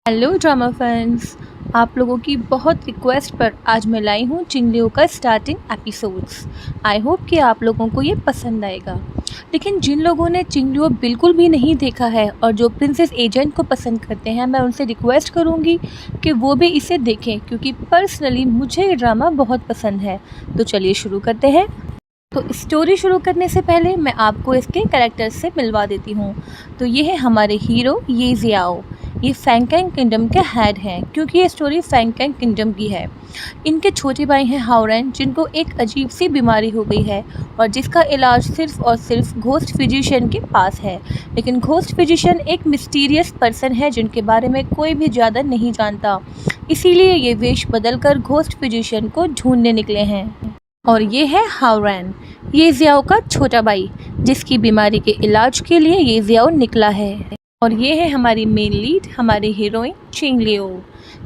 Hello drama fans. आप लोगों की बहुत रिक्वेस्ट पर आज मैं लाई हूँ चिंगलियों का स्टार्टिंग एपिसोड्स। आई होप कि आप लोगों को ये पसंद आएगा। लेकिन जिन लोगों ने चिंगलियों बिल्कुल भी नहीं देखा है और जो प्रिंसेस एजेंट को पसंद करते हैं, मैं उनसे रिक्वेस्ट करूँगी कि वो भी इसे देखें, क्योंकि पर्सनली मुझे ये ड्रामा बहुत पसंद है। तो चलिए शुरू करते हैं। तो स्टोरी शुरू करने से पहले मैं आपको इसके कैरेक्टर्स से मिलवा देती हूँ। तो ये है हमारे हीरो ये जियाओ। ये फैंगकैंग किंगडम के हेड हैं, क्योंकि ये स्टोरी फैंगकैंग किंगडम की है। इनके छोटे भाई हैं हाओरेन, जिनको एक अजीब सी बीमारी हो गई है और जिसका इलाज सिर्फ और सिर्फ घोस्ट फिजिशियन के पास है। लेकिन घोस्ट फिजिशियन एक मिस्टीरियस पर्सन है जिनके बारे में कोई भी ज़्यादा नहीं जानता, इसीलिए ये वेश बदलकर घोस्ट फिजिशियन को ढूंढने निकले हैं। और ये है हाओरेन, ये जियाओ का छोटा भाई, जिसकी बीमारी के इलाज के लिए ये जियाओ निकला है। और ये है हमारी मेन लीड, हमारी हीरोइन चिंगलियो।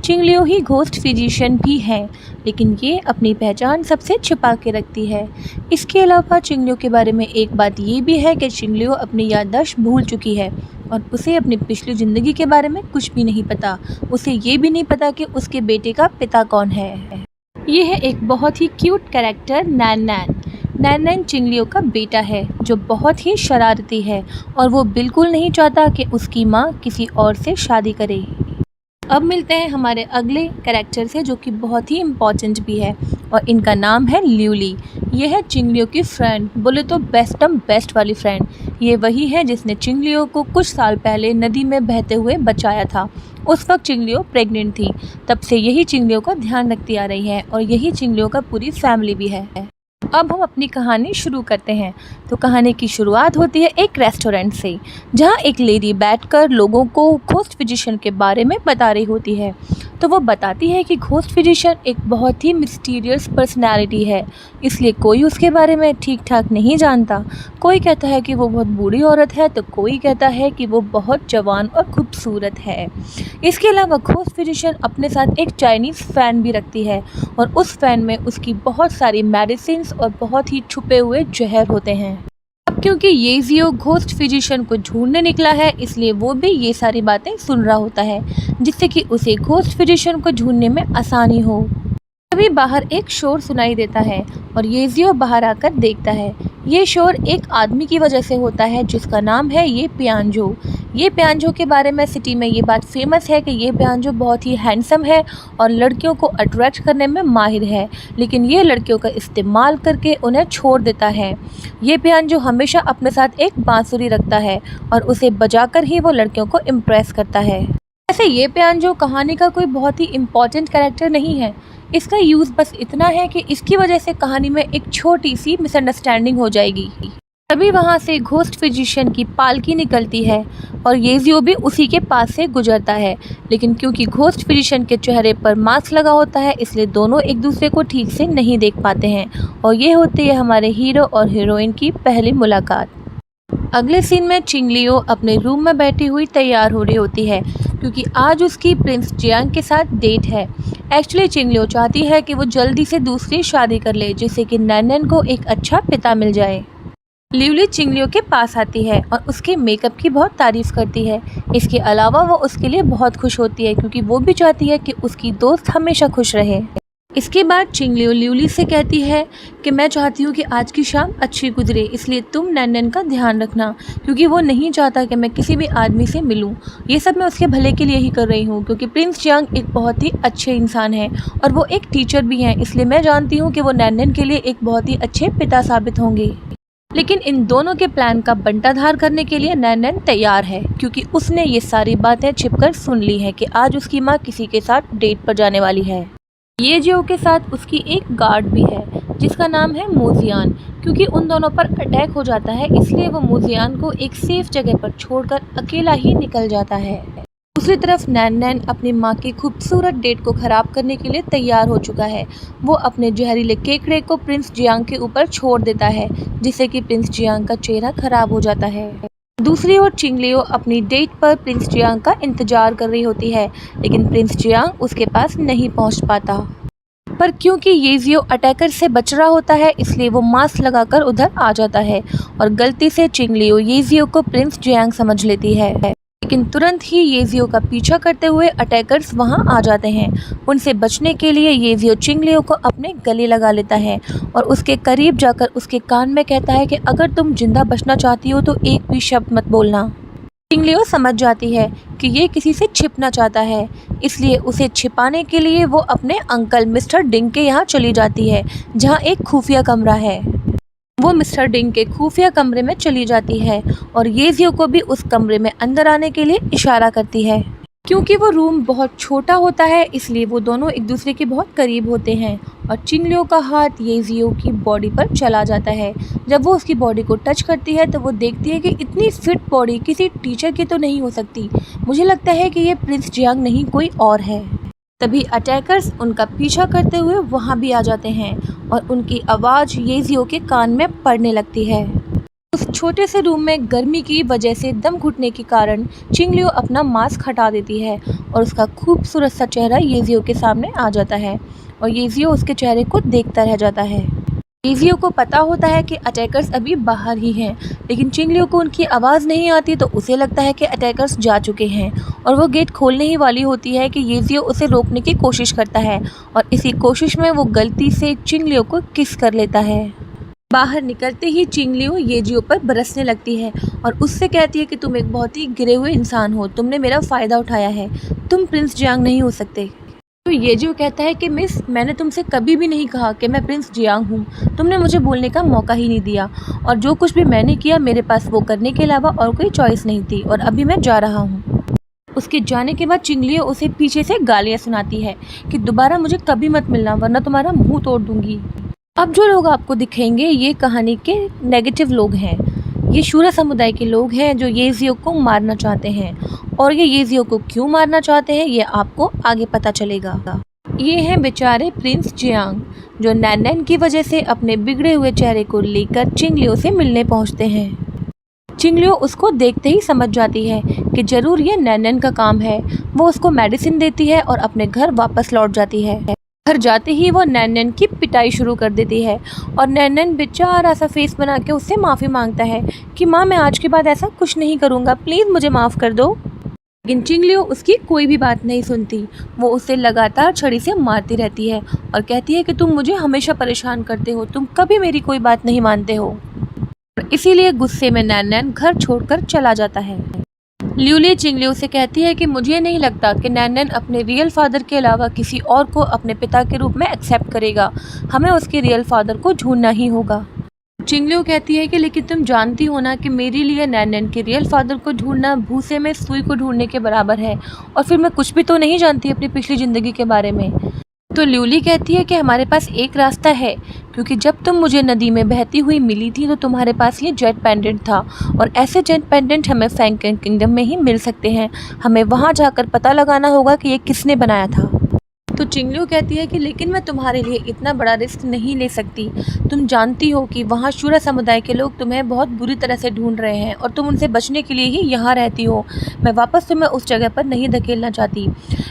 चिंगलियो ही घोस्ट फिजिशियन भी हैं, लेकिन ये अपनी पहचान सबसे छिपा के रखती है। इसके अलावा चिंगलियो के बारे में एक बात ये भी है कि चिंगलियो अपनी याददाश्त भूल चुकी है और उसे अपनी पिछली ज़िंदगी के बारे में कुछ भी नहीं पता। उसे ये भी नहीं पता कि उसके बेटे का पिता कौन है। ये है एक बहुत ही क्यूट कैरेक्टर नैन नैन। नैन नैन चिंगलियो का बेटा है, जो बहुत ही शरारती है और वो बिल्कुल नहीं चाहता कि उसकी माँ किसी और से शादी करे। अब मिलते हैं हमारे अगले कैरेक्टर से, जो कि बहुत ही इम्पोर्टेंट भी है, और इनका नाम है ल्यूली। ये है चिंगलियो की फ्रेंड, बोले तो बेस्ट वाली फ्रेंड। ये वही है जिसने चिंगलियो को कुछ साल पहले नदी में बहते हुए बचाया था। उस वक्त चिंगलियो प्रेग्नेंट थी, तब से यही चिंगलियो का ध्यान रखती आ रही है और यही चिंगलियो का पूरी फैमिली भी है। अब हम अपनी कहानी शुरू करते हैं। तो कहानी की शुरुआत होती है एक रेस्टोरेंट से, जहां एक लेडी बैठकर लोगों को घोस्ट फिजिशियन के बारे में बता रही होती है। तो वो बताती है कि घोस्ट फिजिशियन एक बहुत ही मिस्टीरियस पर्सनैलिटी है, इसलिए कोई उसके बारे में ठीक ठाक नहीं जानता। कोई कहता है कि वो बहुत बूढ़ी औरत है, तो कोई कहता है कि वो बहुत जवान और खूबसूरत है। इसके अलावा घोस्ट फिजिशियन अपने साथ एक चाइनीज़ फ़ैन भी रखती है और उस फ़ैन में उसकी बहुत सारी मेडिसिन और बहुत ही छुपे हुए जहर होते हैं। अब क्योंकि ये जियो घोस्ट फिजिशियन को ढूंढने निकला है, इसलिए वो भी ये सारी बातें सुन रहा होता है, जिससे कि उसे घोस्ट फिजिशियन को ढूंढने में आसानी हो। तभी बाहर एक शोर सुनाई देता है और ये जियो बाहर आकर देखता है। ये शोर एक आदमी की वजह से होता है, जिसका नाम है ये पियांजो। ये पियांजो के बारे में सिटी में ये बात फेमस है कि ये पियांजो बहुत ही हैंडसम है और लड़कियों को अट्रैक्ट करने में माहिर है, लेकिन ये लड़कियों का इस्तेमाल करके उन्हें छोड़ देता है। ये पियांजो हमेशा अपने साथ एक बांसुरी रखता है और उसे बजाकर ही वो लड़कियों को इम्प्रेस करता है। वैसे ये पियांजो कहानी का कोई बहुत ही इम्पोर्टेंट कैरेक्टर नहीं है। इसका यूज़ बस इतना है कि इसकी वजह से कहानी में एक छोटी सी मिसअंडरस्टैंडिंग हो जाएगी। तभी वहाँ से घोस्ट फिजिशियन की पालकी निकलती है और ये जियो भी उसी के पास से गुजरता है, लेकिन क्योंकि घोस्ट फिजिशियन के चेहरे पर मास्क लगा होता है, इसलिए दोनों एक दूसरे को ठीक से नहीं देख पाते हैं। और ये होती है हमारे हीरो और हीरोइन की पहली मुलाकात। अगले सीन में चिंगलियो अपने रूम में बैठी हुई तैयार हो रही होती है, क्योंकि आज उसकी प्रिंस जियांग के साथ डेट है। एक्चुअली चिंगलियो चाहती है कि वो जल्दी से दूसरी शादी कर ले, जिससे कि नैन नैन को एक अच्छा पिता मिल जाए। ल्यूली चिंगलियो के पास आती है और उसके मेकअप की बहुत तारीफ़ करती है। इसके अलावा वो उसके लिए बहुत खुश होती है, क्योंकि वो भी चाहती है कि उसकी दोस्त हमेशा खुश रहे। इसके बाद चिंगलियो ल्यूली से कहती है कि मैं चाहती हूँ कि आज की शाम अच्छी गुजरे, इसलिए तुम नैन नैन का ध्यान रखना, क्योंकि वो नहीं चाहता कि मैं किसी भी आदमी से मिलूँ। ये सब मैं उसके भले के लिए ही कर रही हूँ, क्योंकि प्रिंस जियांग एक बहुत ही अच्छे इंसान है और वो एक टीचर भी हैं, इसलिए मैं जानती हूँ कि वो नैन नैन के लिए एक बहुत ही अच्छे पिता साबित होंगे। लेकिन इन दोनों के प्लान का बंटाधार करने के लिए नैन नैन तैयार है, क्योंकि उसने ये सारी बातें छिपकर सुन ली हैं कि आज उसकी माँ किसी के साथ डेट पर जाने वाली है। ये जियो के साथ उसकी एक गार्ड भी है, जिसका नाम है मोजियान। क्योंकि उन दोनों पर अटैक हो जाता है, इसलिए वो मोजियान को एक सेफ जगह पर छोड़कर अकेला ही निकल जाता है। दूसरी तरफ नैन नैन अपनी माँ की खूबसूरत डेट को ख़राब करने के लिए तैयार हो चुका है। वो अपने जहरीले केकड़े को प्रिंस जियांग के ऊपर छोड़ देता है, जिससे कि प्रिंस जियांग का चेहरा खराब हो जाता है। दूसरी ओर चिंगलियो अपनी डेट पर प्रिंस जियांग का इंतजार कर रही होती है, लेकिन प्रिंस जियांग उसके पास नहीं पहुंच पाता। पर क्योंकि ये जियो अटैकर से बच रहा होता है, इसलिए वो मास्क लगाकर उधर आ जाता है और गलती से चिंगलियो ये जियो को प्रिंस जियांग समझ लेती है। लेकिन तुरंत ही येजियो का पीछा करते हुए अटैकर्स वहां आ जाते हैं। उनसे बचने के लिए येजियो चिंगलियो को अपने गले लगा लेता है और उसके करीब जाकर उसके कान में कहता है कि अगर तुम जिंदा बचना चाहती हो तो एक भी शब्द मत बोलना। चिंगलियो समझ जाती है कि ये किसी से छिपना चाहता है, इसलिए उसे छिपाने के लिए वो अपने अंकल मिस्टर डिंग के यहाँ चली जाती है, जहाँ एक खुफिया कमरा है। वो मिस्टर डिंग के खुफिया कमरे में चली जाती है और येजियो को भी उस कमरे में अंदर आने के लिए इशारा करती है। क्योंकि वो रूम बहुत छोटा होता है इसलिए वो दोनों एक दूसरे के बहुत करीब होते हैं और चिंगलियो का हाथ येजियो की बॉडी पर चला जाता है। जब वो उसकी बॉडी को टच करती है तो वो देखती है कि इतनी फिट बॉडी किसी टीचर की तो नहीं हो सकती। मुझे लगता है कि ये प्रिंस जियांग नहीं कोई और है। तभी अटैकर्स उनका पीछा करते हुए वहां भी आ जाते हैं और उनकी आवाज़ येजियो के कान में पड़ने लगती है। उस छोटे से रूम में गर्मी की वजह से दम घुटने के कारण चिंगलियो अपना मास्क हटा देती है और उसका खूबसूरत सा चेहरा येजियो के सामने आ जाता है और येजियो उसके चेहरे को देखता रह जाता है। येजियो को पता होता है कि अटैकर्स अभी बाहर ही हैं, लेकिन चिंगलियो को उनकी आवाज़ नहीं आती तो उसे लगता है कि अटैकर्स जा चुके हैं और वो गेट खोलने ही वाली होती है कि येजियो उसे रोकने की कोशिश करता है और इसी कोशिश में वो गलती से चिंगलियो को किस कर लेता है। बाहर निकलते ही चिंगलियो येजियो पर बरसने लगती है और उससे कहती है कि तुम एक बहुत ही गिरे हुए इंसान हो, तुमने मेरा फ़ायदा उठाया है, तुम प्रिंस जियांग नहीं हो सकते। तो येजियो कहता है कि मिस, मैंने तुमसे कभी भी नहीं कहा कि मैं प्रिंस जियांग हूँ, तुमने मुझे बोलने का मौका ही नहीं दिया और जो कुछ भी मैंने किया मेरे पास वो करने के अलावा और कोई चॉइस नहीं थी और अभी मैं जा रहा हूँ। उसके जाने के बाद चिंगलियो उसे पीछे से गालियाँ सुनाती है कि दोबारा मुझे कभी मत मिलना वरना तुम्हारा मुँह तोड़ दूँगी। अब जो लोग आपको दिखेंगे ये कहानी के नेगेटिव लोग हैं। ये शूरा समुदाय के लोग हैं जो येजियो को मारना चाहते हैं और ये येजियो को क्यों मारना चाहते हैं ये आपको आगे पता चलेगा। ये हैं बेचारे प्रिंस जियांग जो नैन की वजह से अपने बिगड़े हुए चेहरे को लेकर चिंगलियो से मिलने पहुंचते हैं। चिंगलियो उसको देखते ही समझ जाती है कि जरूर ये नैन का काम है। वो उसको मेडिसिन देती है और अपने घर वापस लौट जाती है। घर जाते ही वो नैन की पिटाई शुरू कर देती है और नैन बेचारा सा फेस बना के उससे माफ़ी मांगता है कि माँ मैं आज के बाद ऐसा कुछ नहीं करूँगा, प्लीज़ मुझे माफ़ कर दो। लेकिन चिंगलियो उसकी कोई भी बात नहीं सुनती। वो उसे लगातार छड़ी से मारती रहती है और कहती है कि तुम मुझे हमेशा परेशान करते हो, तुम कभी मेरी कोई बात नहीं मानते हो। इसीलिए गुस्से में नैन घर छोड़कर चला जाता है। ल्यूली चिंगलियो से कहती है कि मुझे नहीं लगता कि नैन अपने रियल फादर के अलावा किसी और को अपने पिता के रूप में एक्सेप्ट करेगा, हमें उसके रियल फादर को ढूंढना ही होगा। चिंगलियो कहती है कि लेकिन तुम जानती हो ना कि मेरे लिए नैन के रियल फादर को ढूंढना भूसे में सुई को ढूंढने के बराबर है और फिर मैं कुछ भी तो नहीं जानती अपनी पिछली ज़िंदगी के बारे में। तो ल्यूली कहती है कि हमारे पास एक रास्ता है, क्योंकि जब तुम मुझे नदी में बहती हुई मिली थी तो तुम्हारे पास ये जेट पेंडेंट था और ऐसे जेट पेंडेंट हमें फैंकन किंगडम में ही मिल सकते हैं। हमें वहाँ जाकर पता लगाना होगा कि ये किसने बनाया था। तो चिंगलियो कहती है कि लेकिन मैं तुम्हारे लिए इतना बड़ा रिस्क नहीं ले सकती। तुम जानती हो कि वहाँ शूरा समुदाय के लोग तुम्हें बहुत बुरी तरह से ढूंढ रहे हैं और तुम उनसे बचने के लिए ही यहाँ रहती हो। मैं वापस तुम्हें उस जगह पर नहीं धकेलना चाहती।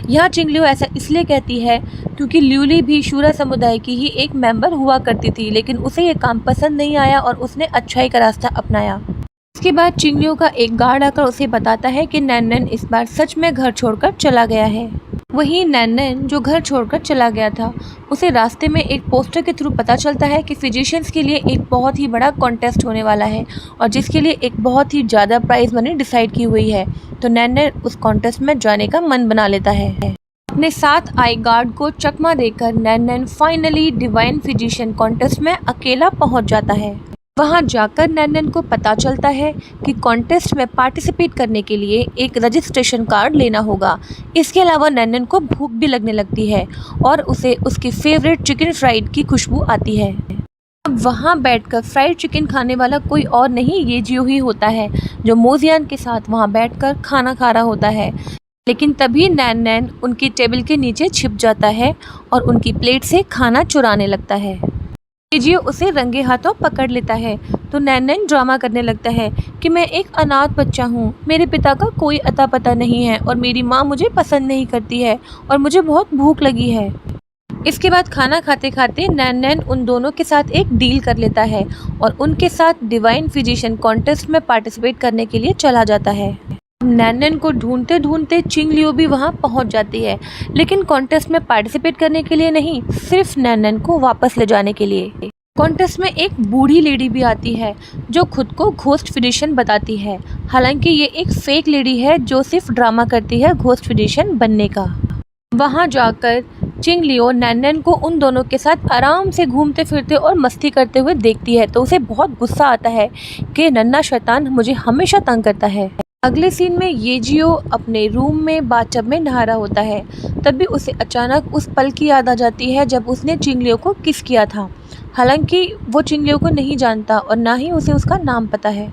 यहाँ चिंगलियो ऐसा इसलिए कहती है क्योंकि ल्यूली भी शूरा समुदाय की ही एक मेंबर हुआ करती थी, लेकिन उसे ये काम पसंद नहीं आया और उसने अच्छाई का रास्ता अपनाया। इसके बाद चिंगलियो का एक गार्ड आकर उसे बताता है कि नैन इस बार सच में घर छोड़कर चला गया है। वहीं नैन जो घर छोड़कर चला गया था उसे रास्ते में एक पोस्टर के थ्रू पता चलता है कि फिजिशियंस के लिए एक बहुत ही बड़ा कॉन्टेस्ट होने वाला है और जिसके लिए एक बहुत ही ज़्यादा प्राइज मनी डिसाइड की हुई है। तो नैन उस कॉन्टेस्ट में जाने का मन बना लेता है। अपने साथ आए गार्ड को चकमा देकर नैन फाइनली डिवाइन फिजिशियन कॉन्टेस्ट में अकेला पहुंच जाता है। वहां जाकर नैन को पता चलता है कि कॉन्टेस्ट में पार्टिसिपेट करने के लिए एक रजिस्ट्रेशन कार्ड लेना होगा। इसके अलावा नैन को भूख भी लगने लगती है और उसे उसकी फेवरेट चिकन फ्राइड की खुशबू आती है। अब वहां बैठकर फ्राइड चिकन खाने वाला कोई और नहीं येजियो ही होता है जो मोजियान के साथ वहां बैठकर खाना खा रहा होता है। लेकिन तभी नैन उनकी टेबल के नीचे छिप जाता है और उनकी प्लेट से खाना चुराने लगता है। येजियो उसे रंगे हाथों पकड़ लेता है तो नैन ड्रामा करने लगता है कि मैं एक अनाथ बच्चा हूँ, मेरे पिता का कोई अता पता नहीं है और मेरी माँ मुझे पसंद नहीं करती है और मुझे बहुत भूख लगी है। इसके बाद खाना खाते खाते नैन उन दोनों के साथ एक डील कर लेता है और उनके साथ डिवाइन फिजिशियन कॉन्टेस्ट में पार्टिसिपेट करने के लिए चला जाता है। नैनन को ढूंढते ढूंढते चिंग लियो भी वहां पहुंच जाती है, लेकिन कॉन्टेस्ट में पार्टिसिपेट करने के लिए नहीं, सिर्फ नैनन को वापस ले जाने के लिए। कॉन्टेस्ट में एक बूढ़ी लेडी भी आती है जो खुद को घोस्ट फिजिशियन बताती है। हालांकि ये एक फेक लेडी है जो सिर्फ ड्रामा करती है घोस्ट फिजिशियन बनने का। वहां जाकर चिंग लियो नैनन को उन दोनों के साथ आराम से घूमते फिरते और मस्ती करते हुए देखती है, तो उसे बहुत गुस्सा आता है कि नन्ना शैतान मुझे हमेशा तंग करता है। अगले सीन में येजियो अपने रूम में बाथटब में नहा रहा होता है। तभी उसे अचानक उस पल की याद आ जाती है जब उसने चिंग लियो को किस किया था। हालांकि वो चिंग लियो को नहीं जानता और ना ही उसे उसका नाम पता है।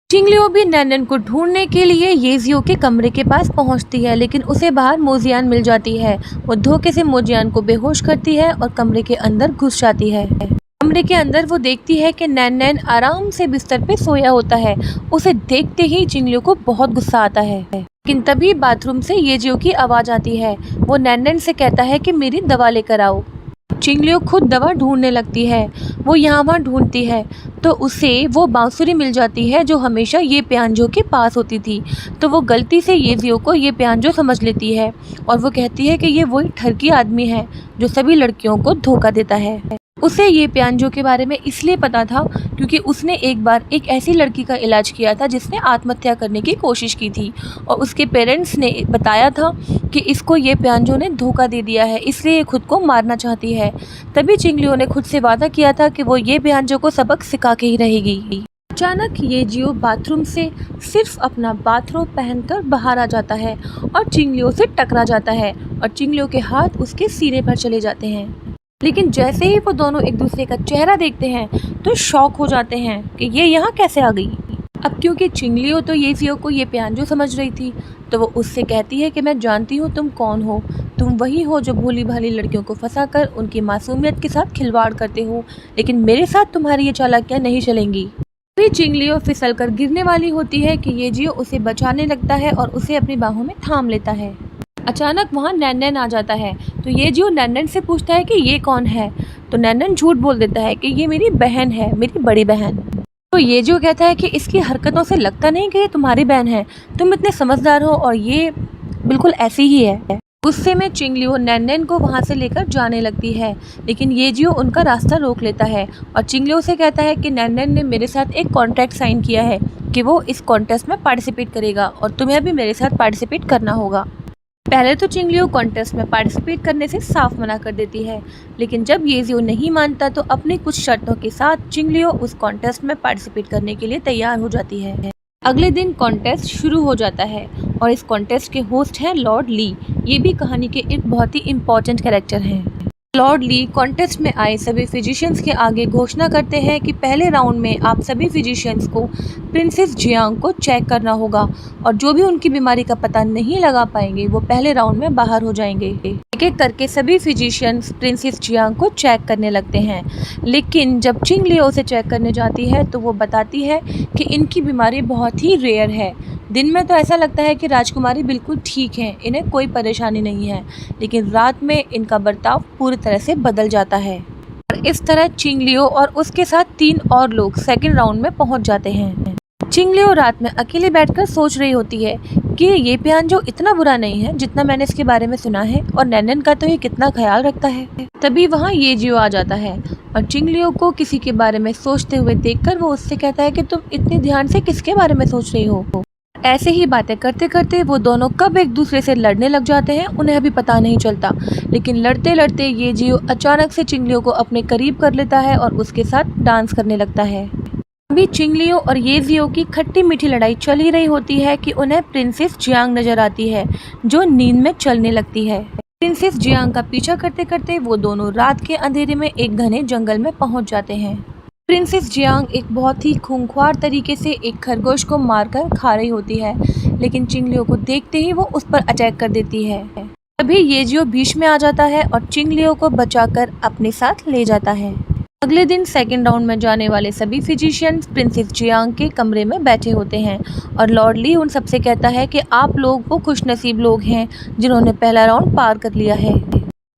चिंग लियो भी नैनन को ढूंढने के लिए येजियो के कमरे के पास पहुंचती है, लेकिन उसे बाहर मोजियान मिल जाती है। वो धोखे से मोजियान को बेहोश करती है और कमरे के अंदर घुस जाती है। कमरे के अंदर वो देखती है कि नैनन आराम से बिस्तर पे सोया होता है। उसे देखते ही चिंग लियो को बहुत गुस्सा आता है, लेकिन तभी बाथरूम से येजियो की आवाज़ आती है। वो नैनन से कहता है कि मेरी दवा लेकर आओ। चिंग लियो खुद दवा ढूंढने लगती है। वो यहाँ वहाँ ढूंढती है तो उसे वो बांसुरी मिल जाती है जो हमेशा ये प्यानजो के पास होती थी। तो वो गलती से येजियो को ये प्यानजो समझ लेती है और वो कहती है कि ये वही ठरकी आदमी है जो सभी लड़कियों को धोखा देता है। उसे ये प्यानजो के बारे में इसलिए पता था क्योंकि उसने एक बार एक ऐसी लड़की का इलाज किया था जिसने आत्महत्या करने की कोशिश की थी और उसके पेरेंट्स ने बताया था कि इसको ये प्यानजो ने धोखा दे दिया है, इसलिए ये खुद को मारना चाहती है। तभी चिंग लियो ने खुद से वादा किया था कि वो ये प्यानजो को सबक सिखा के ही रहेगी। अचानक येजियो बाथरूम से सिर्फ अपना बाथरोब पहनकर बाहर आ जाता है और चिंग लियो से टकरा जाता है और चिंग लियो के हाथ उसके सीने पर चले जाते हैं। लेकिन जैसे ही वो दोनों एक दूसरे का चेहरा देखते हैं तो शॉक हो जाते हैं कि ये यहाँ कैसे आ गई। अब क्योंकि चिंग लियो तो येजियो को ये प्यानजो समझ रही थी, तो वो उससे कहती है कि मैं जानती हूँ तुम कौन हो। तुम वही हो जो भोली भाली लड़कियों को फंसाकर उनकी मासूमियत के साथ खिलवाड़ करते हो, लेकिन मेरे साथ तुम्हारी ये चालाकियाँ नहीं चलेंगी। तभी चिंग लियो फिसल कर गिरने वाली होती है कि येजियो उसे बचाने लगता है और उसे अपनी बाहों में थाम लेता है। अचानक वहाँ नैनन आ जाता है तो येजियो नैनन से पूछता है कि ये कौन है। तो नैनन झूठ बोल देता है कि ये मेरी बहन है, मेरी बड़ी बहन। तो येजियो कहता है कि इसकी हरकतों से लगता नहीं कि ये तुम्हारी बहन है, तुम इतने समझदार हो और ये बिल्कुल ऐसी ही है। गुस्से में चिंग लियो नैनन को वहाँ से लेकर जाने लगती है, लेकिन येजियो उनका रास्ता रोक लेता है और चिंग लियो से कहता है कि नैनन ने मेरे साथ एक कॉन्ट्रैक्ट साइन किया है कि वो इस कॉन्टेस्ट में पार्टिसिपेट करेगा और तुम्हें भी मेरे साथ पार्टिसिपेट करना होगा। पहले तो चिंग लियो कॉन्टेस्ट में पार्टिसिपेट करने से साफ मना कर देती है, लेकिन जब येजियो नहीं मानता तो अपनी कुछ शर्तों के साथ चिंग लियो उस कॉन्टेस्ट में पार्टिसिपेट करने के लिए तैयार हो जाती है। अगले दिन कॉन्टेस्ट शुरू हो जाता है और इस कॉन्टेस्ट के होस्ट हैं लॉर्ड ली। ये भी कहानी के एक बहुत ही इम्पोर्टेंट कैरेक्टर हैं। लॉर्ड ली कॉन्टेस्ट में आए सभी फिजिशियंस के आगे घोषणा करते हैं कि पहले राउंड में आप सभी फिजिशियंस को प्रिंसेस जियांग को चेक करना होगा और जो भी उनकी बीमारी का पता नहीं लगा पाएंगे वो पहले राउंड में बाहर हो जाएंगे। एक एक करके सभी फिजिशियंस प्रिंसेस जियांग को चेक करने लगते हैं, लेकिन जब चिंग लियो उसे चेक करने जाती है तो वो बताती है कि इनकी बीमारी बहुत ही रेयर है। दिन में तो ऐसा लगता है कि राजकुमारी बिल्कुल ठीक हैं, इन्हें कोई परेशानी नहीं है, लेकिन रात में इनका बर्ताव पूरी तरह से बदल जाता है। और इस तरह चिंग लियो और उसके साथ 3 और लोग सेकंड राउंड में पहुंच जाते हैं। चिंग लियो रात में अकेले बैठकर सोच रही होती है कि ये प्यानजो इतना बुरा नहीं है जितना मैंने इसके बारे में सुना है और नैनन का तो ये कितना ख्याल रखता है। तभी वहाँ येजियो आ जाता है और चिंग लियो को किसी के बारे में सोचते हुए देखकर वो उससे कहता है कि तुम इतने ध्यान से किसके बारे में सोच रही हो। ऐसे ही बातें करते करते वो दोनों कब एक दूसरे से लड़ने लग जाते हैं उन्हें अभी पता नहीं चलता, लेकिन लड़ते लड़ते येजियो अचानक से चिंग लियो को अपने करीब कर लेता है और उसके साथ डांस करने लगता है। अभी चिंग लियो और येजियो की खट्टी मीठी लड़ाई चल ही रही होती है कि उन्हें प्रिंसेस जियांग नजर आती है जो नींद में चलने लगती है। प्रिंसेस जियांग का पीछा करते करते वो दोनों रात के अंधेरे में एक घने जंगल में पहुंच जाते हैं। प्रिंसेस जियांग एक बहुत ही खूंखार तरीके से एक खरगोश को मारकर खा रही होती है, लेकिन चिंग लियो को देखते ही वो उस पर अटैक कर देती है। तभी येजियो बीच में आ जाता है और चिंग लियो को बचाकर अपने साथ ले जाता है। अगले दिन सेकंड राउंड में जाने वाले सभी फिजिशियंस प्रिंसेस जियांग के कमरे में बैठे होते हैं और लॉर्ड ली उन सबसे कहता है कि आप लोग वो खुशनसीब लोग हैं जिन्होंने पहला राउंड पार कर लिया है।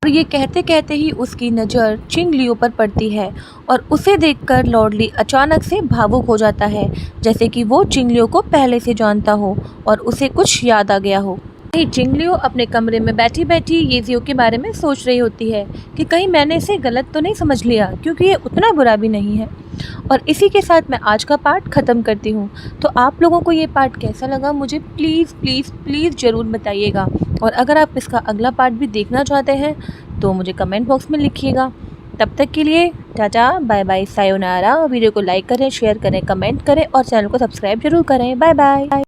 और ये कहते कहते ही उसकी नज़र चिंग लियो पर पड़ती है और उसे देखकर लॉर्ड ली अचानक से भावुक हो जाता है, जैसे कि वो चिंग लियो को पहले से जानता हो और उसे कुछ याद आ गया हो। वहीं चिंग लियो अपने कमरे में बैठी बैठी ये जियो के बारे में सोच रही होती है कि कहीं मैंने इसे गलत तो नहीं समझ लिया, क्योंकि ये उतना बुरा भी नहीं है। और इसी के साथ मैं आज का पार्ट ख़त्म करती हूँ। तो आप लोगों को ये पार्ट कैसा लगा मुझे प्लीज़ प्लीज़ प्लीज़ ज़रूर बताइएगा। और अगर आप इसका अगला पार्ट भी देखना चाहते हैं तो मुझे कमेंट बॉक्स में लिखिएगा। तब तक के लिए tata bye bye sayonara. Video को लाइक करें, शेयर करें, कमेंट करें और चैनल को सब्सक्राइब जरूर करें। Bye bye.